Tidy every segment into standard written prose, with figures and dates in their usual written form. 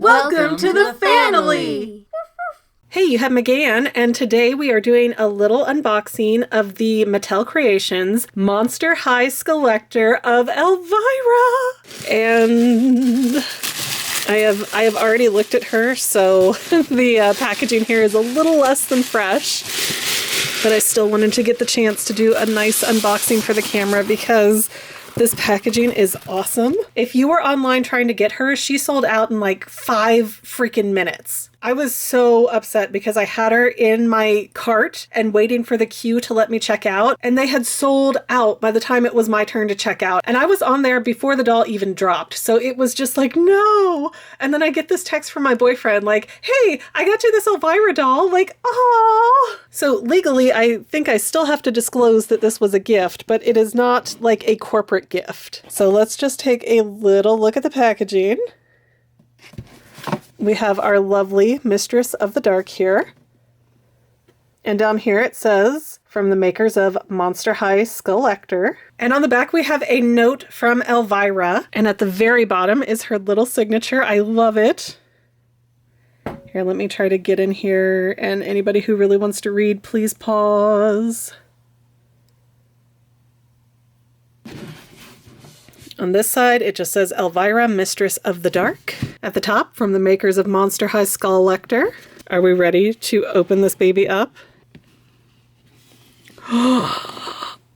Welcome to the FANily! Hey, you have McGann, and today we are doing a little unboxing of the Mattel Creations Monster High Skullector of Elvira. And I have already looked at her, so the packaging here is a little less than fresh. But I still wanted to get the chance to do a nice unboxing for the camera because this packaging is awesome. If you were online trying to get her, she sold out in like 5 freaking minutes. I was so upset because I had her in my cart and waiting for the queue to let me check out, and they had sold out by the time it was my turn to check out. And I was on there before the doll even dropped, so it was just like, no! And then I get this text from my boyfriend like, hey, I got you this Elvira doll, like, aww! So legally, I think I still have to disclose that this was a gift, but it is not like a corporate gift. So let's just take a little look at the packaging. We have our lovely Mistress of the Dark here. And down here it says, from the makers of Monster High Skullector. And on the back we have a note from Elvira. And at the very bottom is her little signature. I love it. Here, let me try to get in here. And anybody who really wants to read, please pause. On this side, it just says Elvira, Mistress of the Dark. At the top, from the makers of Monster High Skullector. Are we ready to open this baby up?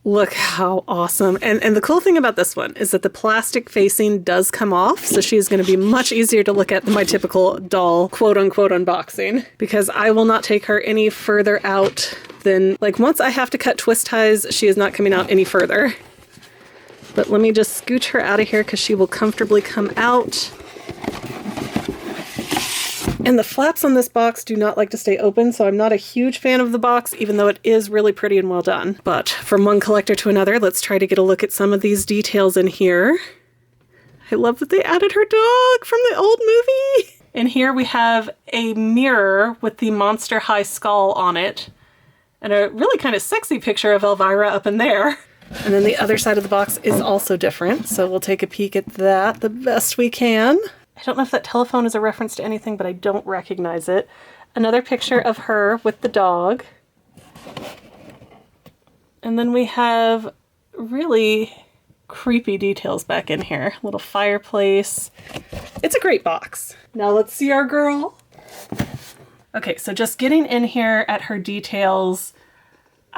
Look how awesome. And the cool thing about this one is that the plastic facing does come off, so she's going to be much easier to look at than my typical doll quote-unquote unboxing, because I will not take her any further out than, like, once I have to cut twist ties, she is not coming out any further. But let me just scooch her out of here because she will comfortably come out. And the flaps on this box do not like to stay open, so I'm not a huge fan of the box, even though it is really pretty and well done. But from one collector to another, let's try to get a look at some of these details in here. I love that they added her dog from the old movie. And here we have a mirror with the Monster High skull on it. And a really kind of sexy picture of Elvira up in there. And then the other side of the box is also different, so we'll take a peek at that the best we can. I don't know if that telephone is a reference to anything, but I don't recognize it. Another picture of her with the dog. And then we have really creepy details back in here. A little fireplace. It's a great box. Now let's see our girl. Okay, so just getting in here at her details,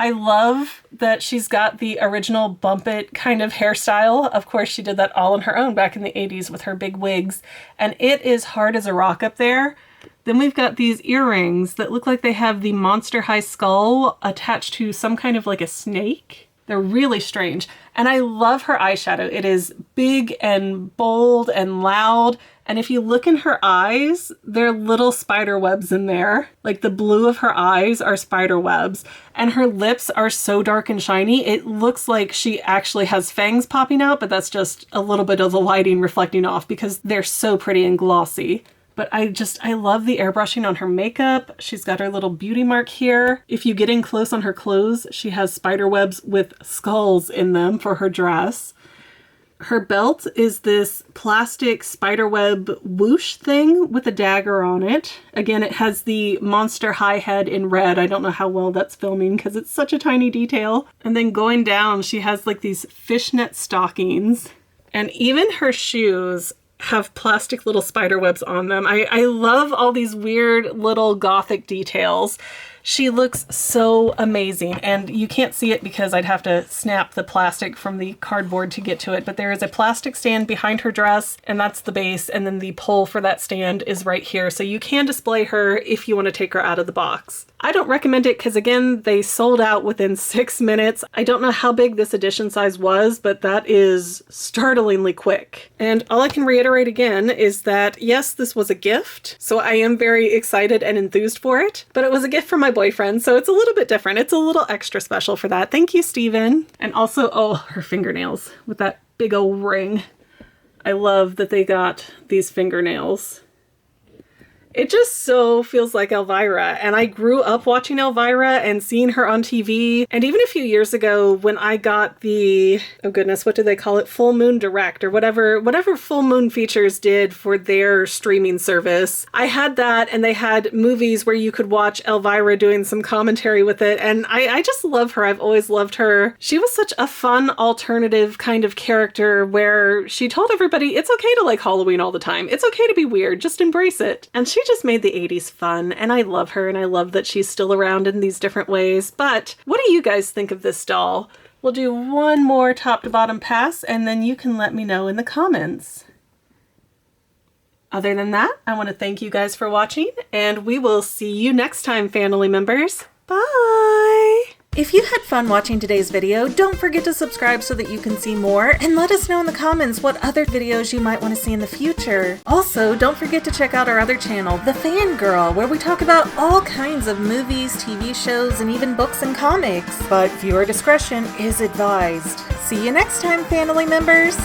I love that she's got the original bump it kind of hairstyle. Of course, she did that all on her own back in the 80s with her big wigs, and it is hard as a rock up there. Then we've got these earrings that look like they have the Monster High skull attached to some kind of like a snake. They're really strange. And I love her eyeshadow. It is big and bold and loud. And if you look in her eyes, there are little spider webs in there. Like the blue of her eyes are spider webs. And her lips are so dark and shiny, it looks like she actually has fangs popping out, but that's just a little bit of the lighting reflecting off because they're so pretty and glossy. But I love the airbrushing on her makeup. She's got her little beauty mark here. If you get in close on her clothes, she has spider webs with skulls in them for her dress. Her belt is this plastic spiderweb whoosh thing with a dagger on it. Again, it has the Monster High head in red. I don't know how well that's filming because it's such a tiny detail. And then going down, she has like these fishnet stockings. And even her shoes have plastic little spider webs on them. I love all these weird little gothic details. She looks so amazing, and you can't see it because I'd have to snap the plastic from the cardboard to get to it, but there is a plastic stand behind her dress, and that's the base, and then the pole for that stand is right here, so you can display her if you want to take her out of the box. I don't recommend it because, again, they sold out within 6 minutes. I don't know how big this edition size was, but that is startlingly quick. And all I can reiterate again is that, yes, this was a gift, so I am very excited and enthused for it, but it was a gift from my boyfriend, so it's a little bit different. It's a little extra special for that. Thank you, Steven. And also, oh, her fingernails with that big old ring. I love that they got these fingernails. It just so feels like Elvira, and I grew up watching Elvira and seeing her on TV, and even a few years ago when I got the, oh goodness, what do they call it? Full Moon Direct, or whatever Full Moon Features did for their streaming service. I had that, and they had movies where you could watch Elvira doing some commentary with it, and I just love her. I've always loved her. She was such a fun alternative kind of character where she told everybody it's okay to like Halloween all the time. It's okay to be weird, just embrace it. And she just made the 80s fun, and I love her, and I love that she's still around in these different ways. But what do you guys think of this doll? We'll do one more top to bottom pass, and then you can let me know in the comments. Other than that, I want to thank you guys for watching, and we will see you next time, FANily members. Bye! If you had fun watching today's video, don't forget to subscribe so that you can see more, and let us know in the comments what other videos you might want to see in the future. Also, don't forget to check out our other channel, The Fangirl, where we talk about all kinds of movies, TV shows, and even books and comics. But viewer discretion is advised. See you next time, FANily members!